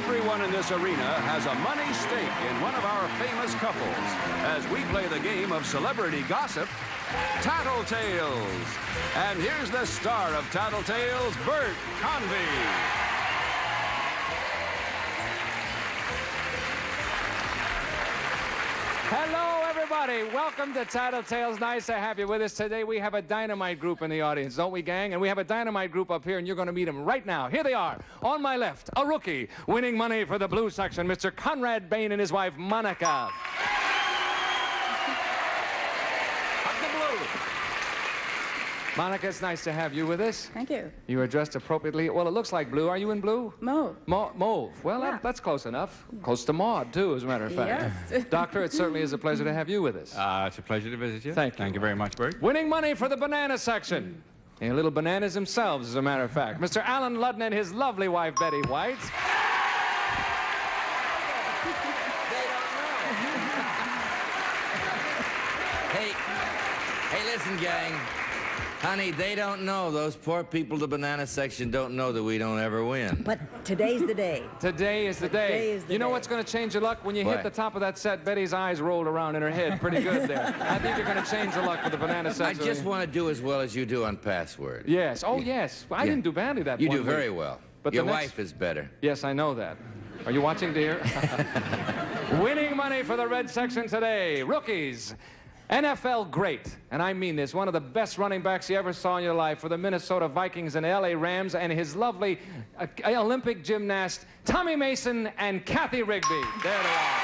Everyone in this arena has a money stake in one of our famous couples as we play the game of celebrity gossip, Tattletales. And here's the star of Tattletales, Bert Convy. Hello, everybody. Welcome to Tattletales. Nice to have you with us. Today we have a dynamite group in the audience, don't we, gang? And we have a dynamite group up here, and you're going to meet them right now. Here they are. On my left, a rookie, winning money for the blue section, Mr. Conrad Bain and his wife, Monica. Monica, it's nice to have you with us. Thank you. You are dressed appropriately. Well, it looks like blue. Are you in blue? Mauve. Mauve. Well, yeah. That's close enough. Close to Maud, too, as a matter of fact. Yes. Doctor, it certainly is a pleasure to have you with us. It's a pleasure to visit you. Thank you very much, Bert. Winning money for the banana section. And little bananas themselves, as a matter of fact. Mr. Alan Ludden and his lovely wife, Betty White. Hey, listen, gang. Honey, they don't know. Those poor people in the banana section don't know that we don't ever win. But today's the day. Today is the day. Today is the you know day. what's going to change your luck? When you hit What? the top of that set, Betty's eyes rolled around in her head pretty good there. I think you're going to change your luck for the banana I section. just want to do as well as you do on password. Yes. Oh, yes. Well, I didn't do badly that You one do very week. well. But Your the next- wife is better. Yes, I know that. Are you watching, dear? Winning money for the red section today. Rookies. NFL great, and I mean this, one of the best running backs you ever saw in your life for the Minnesota Vikings and LA Rams, and his lovely Olympic gymnast, Tommy Mason and Kathy Rigby. There they are.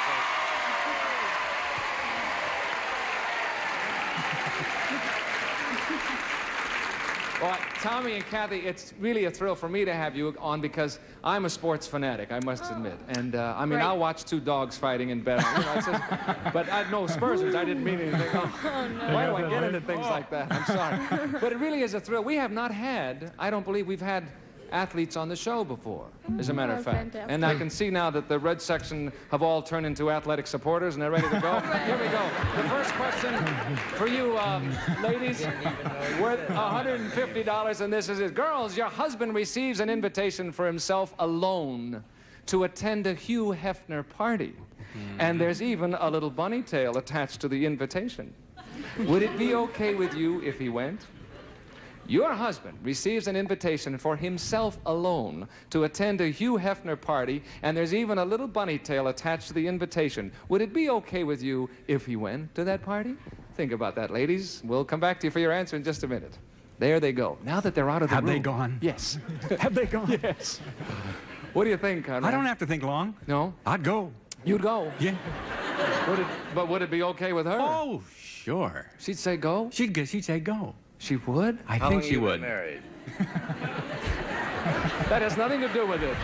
Well, Tommy and Kathy, it's really a thrill for me to have you on because I'm a sports fanatic, I must admit. And, I mean, Great. I'll watch two dogs fighting in bed. You know, it's just, but I know Spursers, I didn't mean anything. Oh, no. Why do I get into things like that? I'm sorry. But it really is a thrill. We have not had, I don't believe we've had athletes on the show before, as a matter of fact. Fantastic. And I can see now that the red section have all turned into athletic supporters and they're ready to go. Here we go. The first question for you, ladies, worth $150, and this is it. Girls, your husband receives an invitation for himself alone to attend a Hugh Hefner party. And there's even a little bunny tail attached to the invitation. Would it be okay with you if he went? Your husband receives an invitation for himself alone to attend a Hugh Hefner party, and there's even a little bunny tail attached to the invitation. Would it be okay with you if he went to that party? Think about that, ladies. We'll come back to you for your answer in just a minute. There they go. Now that they're out of the room. Have they gone? Yes. Have they gone? Yes. What do you think, Conrad? I don't have to think long. No? I'd go. You'd go? Yeah. But would it be okay with her? Oh, sure. She'd say go? She'd say go. She would? I think she would. Married. That has nothing to do with it.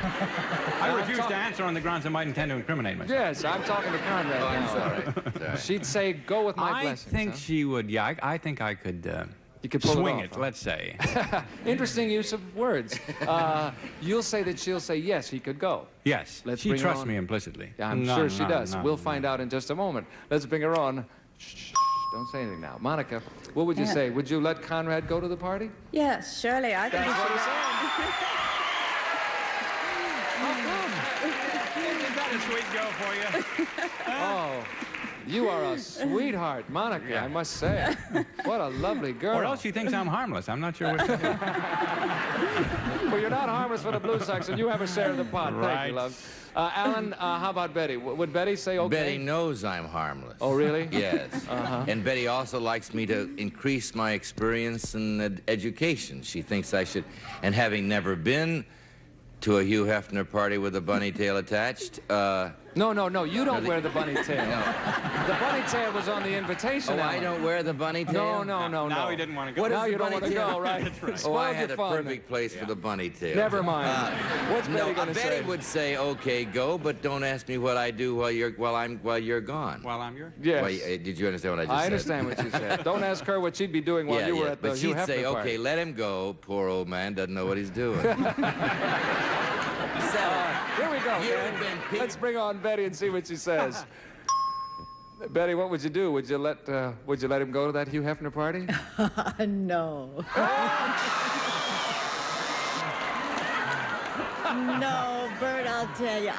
I refuse to answer on the grounds I might intend to incriminate myself. Yes, I'm talking to Conrad I'm now. sorry. She'd say, go with my I blessings. think huh? she would, yeah, I think I could, You could pull swing it it, off, huh? let's say. Interesting use of words. You'll say that she'll say, yes, he could go. Yes, Let's she bring her trusts on. me implicitly. Yeah, I'm No, sure she no, does. no, We'll no. find out in just a moment. Let's bring her on. Shh, don't say anything now. Monica, what would you Yeah. say? Would you let Conrad go to the party? Yes, surely. I think That's we what should he said. Isn't that a sweet go for you? Oh, you are a sweetheart, Monica, I must say. What a lovely girl. Or else she thinks I'm harmless. I'm not sure which. Well, you're not harmless for the blue section. You have a share of the pot. Thank Right. you, love. Alan, how about Betty? Would Betty say okay? Betty knows I'm harmless. Oh, really? Yes. And Betty also likes me to increase my experience in education. She thinks I should, and having never been to a Hugh Hefner party with a bunny tail attached, No, you don't the- wear the bunny tail. No. The bunny tail was on the invitation. Oh, I Alan. don't wear the bunny tail? No. Now he didn't want to go. What Now is you the don't want bunny to tail? go, right? Oh, I Spoiled had your a fun. perfect place for the bunny tail. Never mind. What's Betty No, going to Betty say? would say, "Okay, go, but don't ask me what I do while you're gone." While I'm yours? Yes. Why, did you understand what I just said? I understand what you said. Don't ask her what she'd be doing while you were at the but Hugh she'd Hefner say, party. "Okay, let him go. Poor old man doesn't know what he's doing." Here we go, You man. have been picked- Let's bring on Betty and see what she says. Betty, what would you do? Would you let him go to that Hugh Hefner party? No. No, Bert, I'll tell you.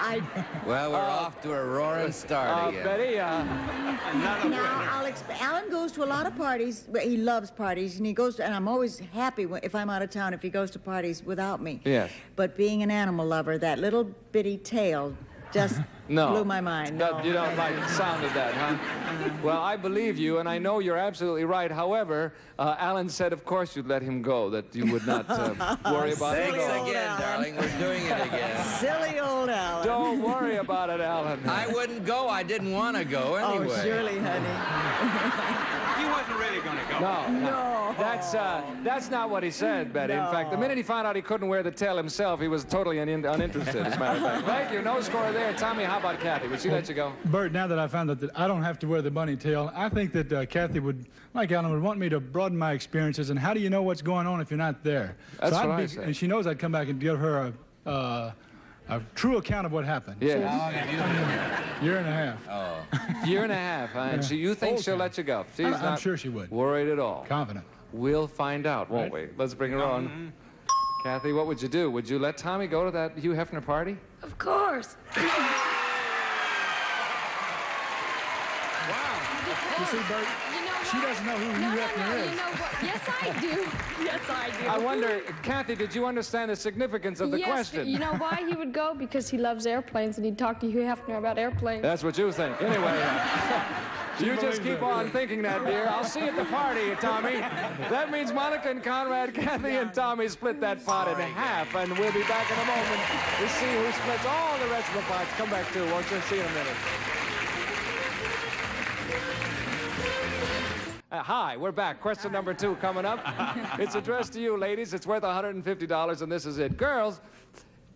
Well, we're off to a roaring start again. Betty, Now, Alan goes to a lot of parties. Well, he loves parties, and he goes to, and I'm always happy if I'm out of town if he goes to parties without me. Yes. But being an animal lover, that little bitty tail just blew my mind. No. You don't like the sound of that, huh? Well, I believe you, and I know you're absolutely right. However, Alan said, of course, you'd let him go, that you would not worry about it. Thanks again, darling. We're doing it again. Silly old Alan. Don't worry about it, Alan. I wouldn't go. I didn't want to go anyway. Oh, surely, honey. He wasn't really going to go. No. That's not what he said, Betty. In fact, the minute he found out he couldn't wear the tail himself, he was totally uninterested, as a matter of fact. Thank you. No score there. Tommy, how about Kathy? Would she let you go? Bert, now that I found out that I don't have to wear the bunny tail, I think that Kathy would, like Alan, would want me to broaden my experiences. And how do you know what's going on if you're not there? That's what I say. And she knows I'd come back and give her a true account of what happened. Yeah. How long have you been here? Year and a half. Oh. Year and a half, huh? And you think she'll let you go? She's I'm not sure she would. worried at all. Confident. We'll find out, won't we? Let's bring her on. Kathy, what would you do? Would you let Tommy go to that Hugh Hefner party? Of course. You see, Bert, You know she what? doesn't know who Hugh Hefner is. You know what? Yes, I do. Yes, I do. I wonder, Kathy, did you understand the significance of the yes, question? You know why he would go? Because he loves airplanes and he'd talk to Hugh Hefner about airplanes. That's what you think. Anyway, you just keep on thinking that, dear. I'll see you at the party, Tommy. That means Monica and Conrad, Kathy and Tommy split that pot in half, and we'll be back in a moment to see who splits all the rest of the pots. Come back, too, won't you? See you in a minute. Hi, we're back. Question number 2 coming up. It's addressed to you, ladies. It's worth $150, and this is it. Girls,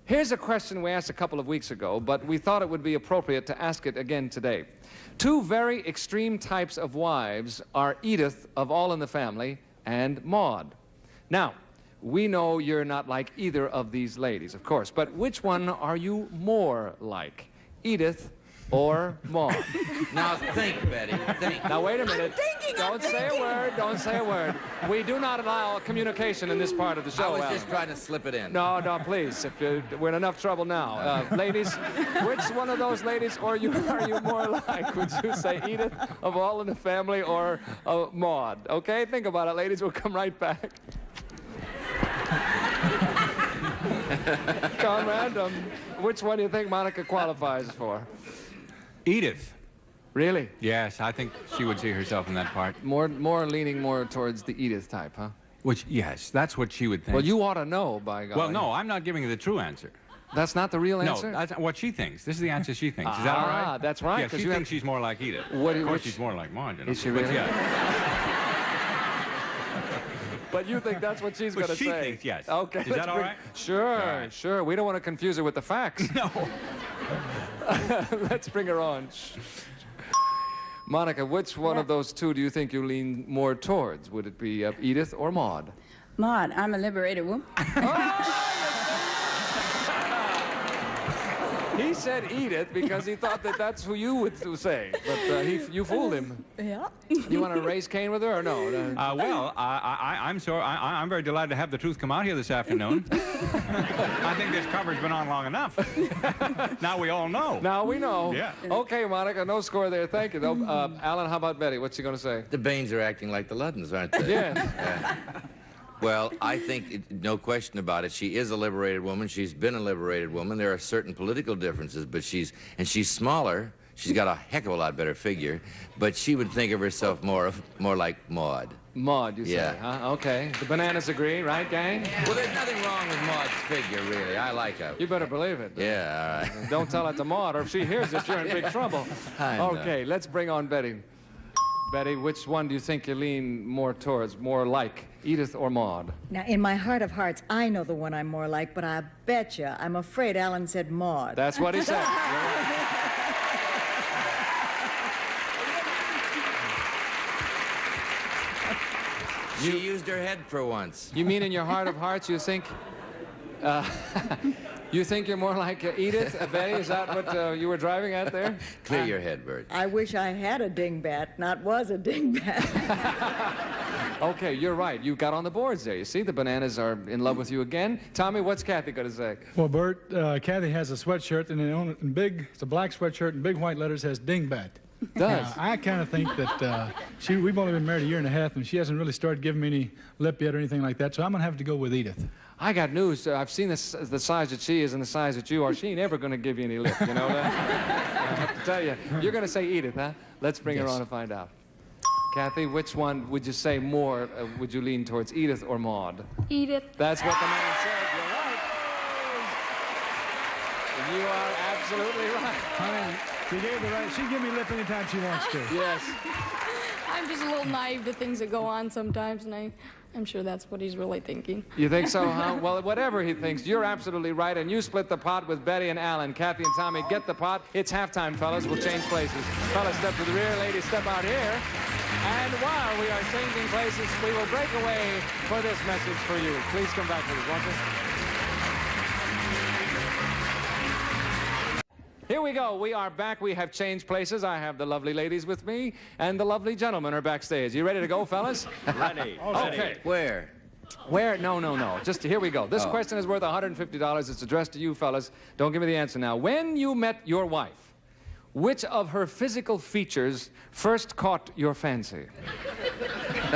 here's a question we asked a couple of weeks ago, but we thought it would be appropriate to ask it again today. 2 very extreme types of wives are Edith of All in the Family and Maude. Now, we know you're not like either of these ladies, of course, but which one are you more like, Edith or Maude? Now think, Betty. Think. Now, wait a minute. thinking, Don't say a word. Don't say a word. We do not allow communication in this part of the I show, was Alan. just trying to slip it in. No, please. We're in enough trouble now. Ladies, which one of those ladies are you more like? Would you say Edith of All in the Family or Maude? Okay, think about it, ladies. We'll come right back. Conrad, which one do you think Monica qualifies for? Edith. Really? Yes, I think she would see herself in that part. More leaning more towards the Edith type, huh? Which, yes, that's what she would think. Well, you ought to know, by God. Well, no, I'm not giving you the true answer. That's not the real answer? No, that's what she thinks. This is the answer she thinks. Is that all right? Ah, that's right. Yeah, she thinks she's more like Edith. Of course, she's more like Maude. You know? Is she really? But, yeah. But you think that's what she's going to say? She thinks, yes. Okay. Is that all right? Sure, All right. sure. We don't want to confuse her with the facts. No. Let's bring her on. Monica, which one of those 2 do you think you lean more towards? Would it be Edith or Maude? Maude, I'm a liberated woman. He said Edith because he thought that that's who you would say, but you fooled him. Yeah. You want to raise Cain with her or no? Well, I'm very delighted to have the truth come out here this afternoon. I think this cover's been on long enough. Now we all know. Now we know. Yeah. Okay, Monica, no score there. Thank you. Alan, how about Betty? What's she going to say? The Baines are acting like the Luddens, aren't they? Yes. Well, I think, no question about it, she is a liberated woman. She's been a liberated woman. There are certain political differences, but she's smaller. She's got a heck of a lot better figure, but she would think of herself more like Maude. Maude, you say, Yeah. huh? Okay. The bananas agree, right, gang? Well, there's nothing wrong with Maude's figure, really. I like her. You better believe it. Yeah, all right. Don't tell it to Maude, or if she hears it, you're in big trouble. I know. Okay, let's bring on Betty. Betty, which one do you think you lean more towards, more like, Edith or Maude? Now, in my heart of hearts, I know the one I'm more like, but I betcha I'm afraid Alan said Maude. That's what he said. She used her head for once. You mean in your heart of hearts you think... you think you're more like Edith, Betty? Is that what you were driving at there? Clear your head, Bert. I wish I had a dingbat, not was a dingbat. Okay, you're right. You got on the boards there. You see, the bananas are in love with you again. Tommy, what's Kathy going to say? Well, Bert, Kathy has a sweatshirt, and it's a black sweatshirt, and big white letters says dingbat. Does. I kind of think that we've only been married a year and a half, and she hasn't really started giving me any lip yet or anything like that, so I'm going to have to go with Edith. I got news. I've seen the size that she is and the size that you are. She ain't ever going to give you any lip, you know that? I have to tell you. You're going to say Edith, huh? Let's bring her on and find out. Kathy, which one would you say more? Would you lean towards Edith or Maude? Edith. That's what the man said. You're right. You are absolutely right. She gave the right. She can give me lip anytime she wants to. Yes. I'm just a little naive to things that go on sometimes, and I'm sure that's what he's really thinking. You think so, huh? Well, whatever he thinks, you're absolutely right, and you split the pot with Betty and Alan. Kathy and Tommy get the pot. It's halftime, fellas. We'll change places. Fellas, step to the rear. Ladies, step out here. And while we are changing places, we will break away for this message for you. Please come back with us, won't you? Here we go. We are back. We have changed places. I have the lovely ladies with me, and the lovely gentlemen are backstage. You ready to go, fellas? Ready. Okay. Where? Where? No. Just here we go. This question is worth $150. It's addressed to you, fellas. Don't give me the answer now. When you met your wife, which of her physical features first caught your fancy?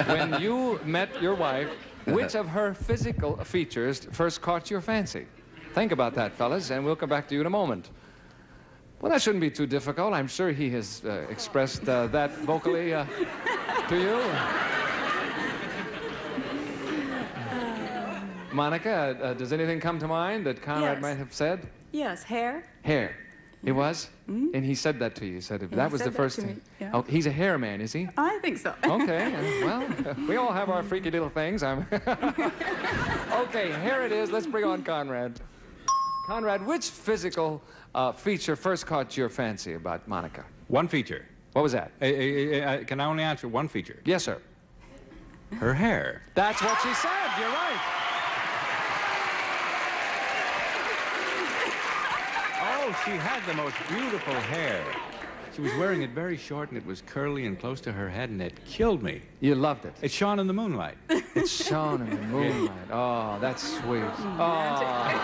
When you met your wife, which of her physical features first caught your fancy? Think about that, fellas, and we'll come back to you in a moment. Well, that shouldn't be too difficult. I'm sure he has expressed that vocally to you. Monica, does anything come to mind that Conrad might have said? Yes, hair. Hair. It was? Mm-hmm. And he said that to you. He said that was the first thing. Yeah. Oh, he's a hair man, is he? I think so. Okay. Well, we all have our freaky little things. Okay, here it is. Let's bring on Conrad. Conrad, which physical feature first caught your fancy about Monica? One feature. What was that? Can I only answer one feature? Yes, sir. Her hair. That's what she said. You're right. Oh, she had the most beautiful hair. She was wearing it very short, and it was curly and close to her head, and it killed me. You loved it. It shone in the moonlight. It shone in the moonlight. Oh, that's sweet. Oh.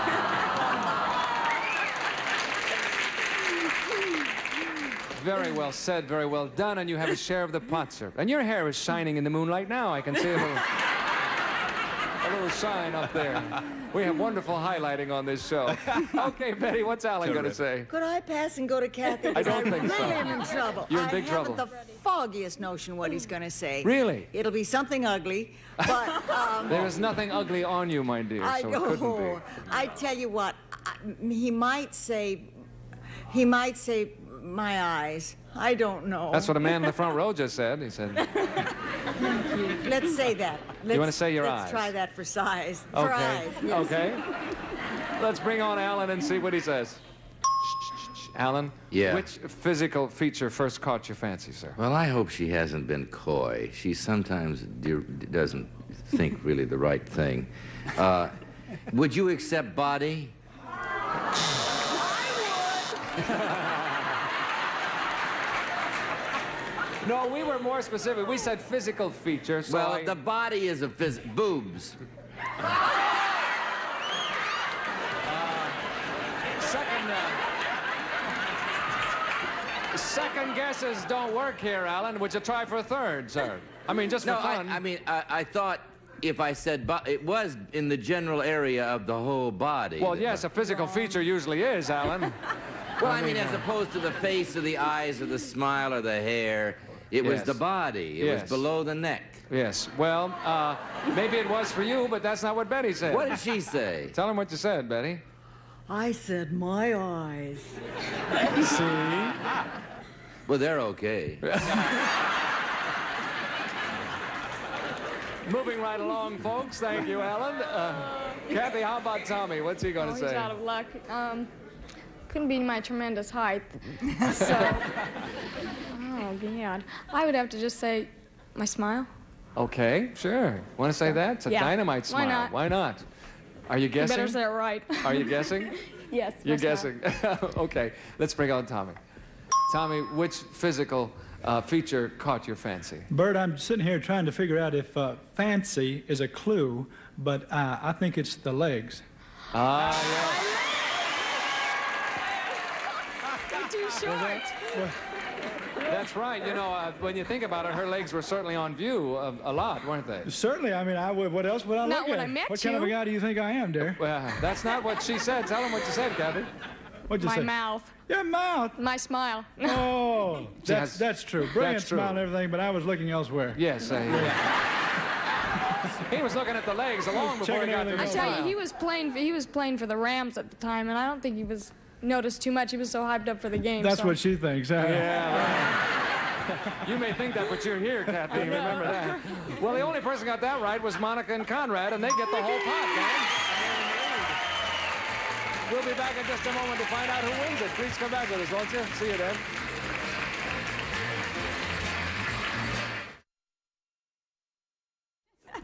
Very well said, very well done, and you have a share of the pot, sir. And your hair is shining in the moonlight now. I can see a little shine up there. We have wonderful highlighting on this show. Okay, Betty, what's Alan going to say? Could I pass and go to Kathy? I don't think so. I really am in trouble. You're in big trouble. I haven't the foggiest notion what he's going to say. Really? It'll be something ugly, but... There is nothing ugly on you, my dear, so it couldn't be. I tell you what, he might say my eyes. I don't know. That's what a man in the front row just said. He said... Let's say that. You want to say your eyes? Let's try that for size. Okay. For eyes, yes. Okay. Let's bring on Alan and see what he says. Alan? Yeah? Which physical feature first caught your fancy, sir? Well, I hope she hasn't been coy. She sometimes doesn't think really the right thing. Would you accept body? No, we were more specific. We said physical feature, so Well, the body is a boobs. Second guesses don't work here, Alan. Would you try for a third, sir? I mean, just for fun. I thought if I said it was in the general area of the whole body. Well, yes, a physical feature usually is, Alan. Well, I mean, as opposed to the face or the eyes or the smile or the hair, it was the body. It was below the neck. Yes. Well, maybe it was for you, but that's not what Betty said. What did she say? Tell him what you said, Betty. I said my eyes. See? Well, they're okay. Moving right along, folks. Thank you, Alan. Kathy, how about Tommy? What's he going to say? He's out of luck. Couldn't be my tremendous height. So, oh, God. I would have to just say my smile. Okay, sure. Want to say that? It's a dynamite smile. Why not? Why not? Are you guessing? You better say it right. Are you guessing? Yes. You're guessing. Okay, let's bring on Tommy. Tommy, which physical feature caught your fancy? Bert, I'm sitting here trying to figure out if fancy is a clue, but I think it's the legs. Ah, yeah. They're too short. That's right. You know, when you think about it, her legs were certainly on view a lot, weren't they? Certainly. I mean, what else would I Not look when at? I met What kind of a you. guy do you think I am, dear? Well, that's not what she said. Tell him what you said, Kathy. What'd you My say? mouth. Your mouth. My smile. Oh, that's true. Brilliant That's true. smile and everything, but I was looking elsewhere. Yes. He was looking at the legs long before he got to Checking the I everything tell you, smile. he was playing for the Rams at the time, and I don't think he was noticed too much. He was so hyped up for the game. That's so. what she thinks. Huh? Yeah. You may think that, but you're here, Kathy. Remember that. Well, the only person got that right was Monica and Conrad, and they get the whole pot, gang. We'll be back in just a moment to find out who wins it. Please come back with us, won't you? See you then.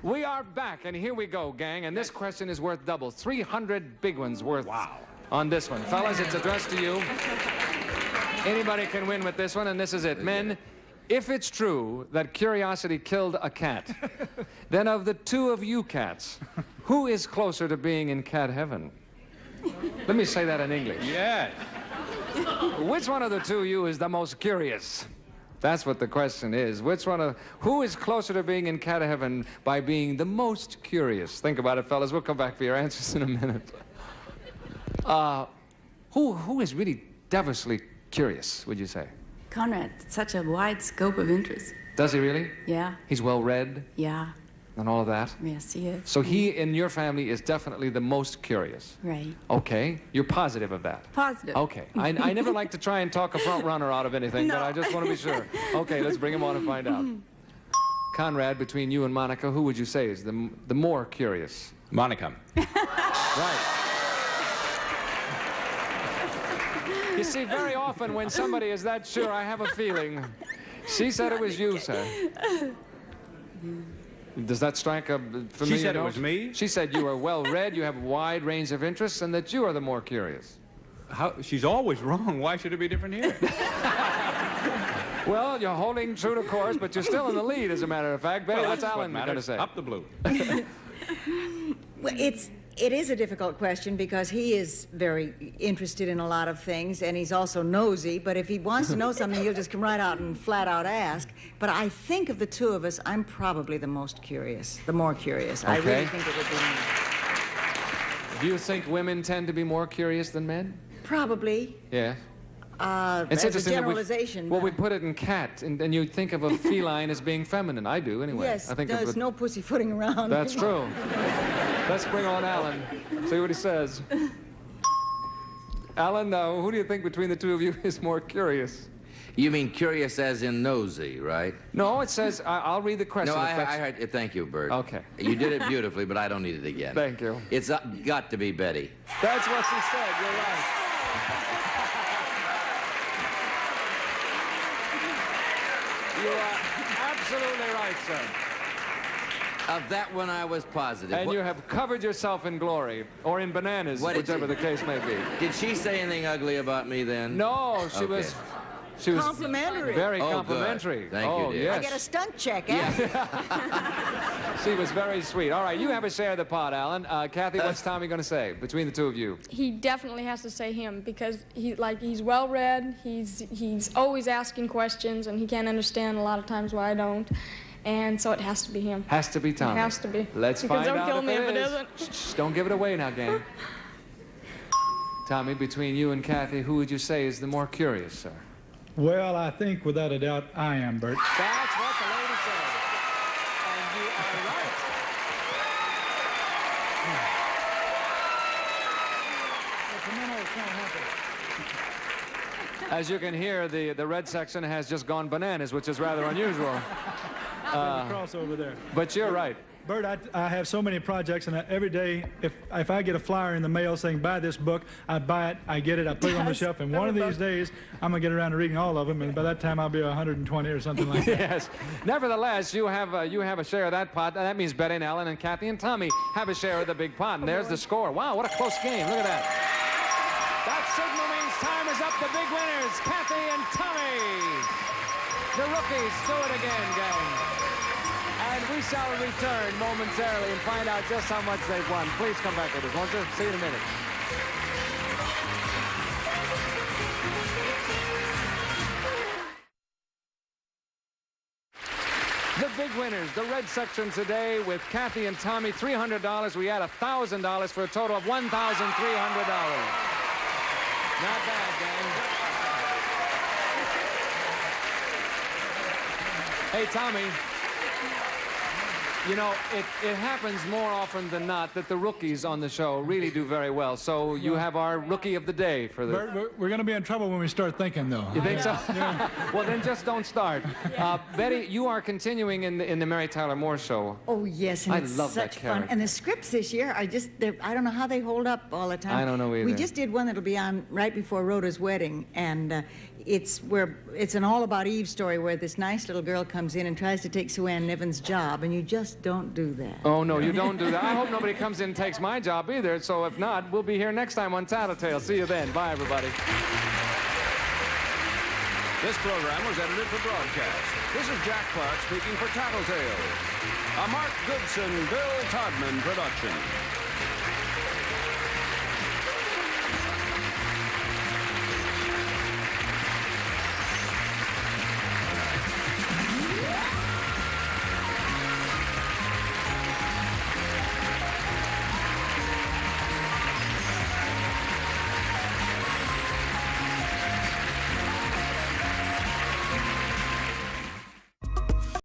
We are back, and here we go, gang. And this question is worth double. 300 big ones worth on this one. Fellas, it's addressed to you. Anybody can win with this one, and this is it. Men, if it's true that curiosity killed a cat, then of the two of you cats, who is closer to being in cat heaven? Let me say that in English. Yes. Which one of the two of you is the most curious? That's what the question is. Who is closer to being in cat heaven by being the most curious? Think about it, fellas. We'll come back for your answers in a minute. Who is really devilishly curious, would you say? Conrad, such a wide scope of interest. Does he really? Yeah, He's well read yeah, and all of that? yes, he is. So he, in your family, is definitely the most curious. Right. Okay. You're positive of that? Positive. Okay. I never like to try and talk a front runner out of anything, but No. I just want to be sure. Okay, let's bring him on and find out. Conrad, between you and Monica, who would you say is the more curious? Monica. Right. You see, very often when somebody is that sure, I have a feeling. She said it was you, sir. Does that strike a familiar She said it note? was me? She said you are well read, you have a wide range of interests, and that you are the more curious. She's always wrong. Why should it be different here? Well, you're holding true to course, but you're still in the lead, as a matter of fact. Betty, Well, what's that's what Alan going to matters. say? Up the blue. Well, it is a difficult question because he is very interested in a lot of things, and he's also nosy. But if he wants to know something, he'll just come right out and flat out ask. But I think of the two of us, I'm probably the most curious, the more curious. I Okay. really think it would be me. Do you think women tend to be more curious than men? Probably. Yeah. As a generalization. Well, we put it in cat, and you think of a feline as being feminine. I do, anyway. Yes, I think there's of no pussyfooting around. That's true. Let's bring on Alan. See what he says. Alan, who do you think between the two of you is more curious? You mean curious as in nosy, right? No, it says, I'll read the question. No, if that's- I heard it. Thank you, Bert. Okay. You did it beautifully, but I don't need it again. Thank you. It's got to be Betty. That's what she said. You're right. You are absolutely right, sir. Of that one, I was positive. And you have covered yourself in glory, or in bananas, What did whichever she- the case may be. Did she say anything ugly about me then? No, she Okay. was Complimentary. very Oh, good. complimentary. Thank you, Oh, dear. yes. I get a stunt check, eh? She was very sweet. All right, you have a share of the pot, Alan. Kathy, what's Tommy going to say between the two of you? He definitely has to say him because he's well read. He's always asking questions, and he can't understand a lot of times why I don't. And so it has to be him. Has to be Tommy. It has to be. Let's Because find don't out kill if me it if it is. isn't. Shh, don't give it away now, gang. Tommy, between you and Kathy, who would you say is the more curious, sir? Well, I think without a doubt I am, Bert. That's what the lady said. And you are right. As you can hear, the red section has just gone bananas, which is rather unusual. Cross over there. But you're right. Bert, I have so many projects, and every day, if I get a flyer in the mail saying buy this book, I buy it, I get it, I put it on the shelf, and one of these days, I'm going to get around to reading all of them, and by that time, I'll be 120 or something like that. Yes. Nevertheless, you have a share of that pot. That means Betty and Ellen and Kathy and Tommy have a share of the big pot. And there's the score. Wow, what a close game. Look at that. That's signal means time is up. The big winners, Kathy and Tommy. The rookies, do it again, gang. And we shall return momentarily and find out just how much they've won. Please come back with us, won't you? See you in a minute. The big winners, the red section today with Kathy and Tommy, $300. We had $1,000 for a total of $1,300. Not bad, gang. Hey, Tommy, you know, it happens more often than not that the rookies on the show really do very well. So you have our rookie of the day for the... We're going to be in trouble when we start thinking, though. You think so? Yeah. Well, then just don't start. Betty, you are continuing in the Mary Tyler Moore Show. Oh, yes, and I it's love such that fun. character. And the scripts this year are just, I don't know how they hold up all the time. I don't know either. We just did one that'll be on right before Rhoda's wedding, and it's an all-about Eve story where this nice little girl comes in and tries to take Sue Ann Niven's job, and you just don't do that. Oh, no, you don't do that. I hope nobody comes in and takes my job either, so if not, we'll be here next time on Tattletale. See you then. Bye, everybody. This program was edited for broadcast. This is Jack Clark speaking for Tattletale, a Mark Goodson, Bill Todman production.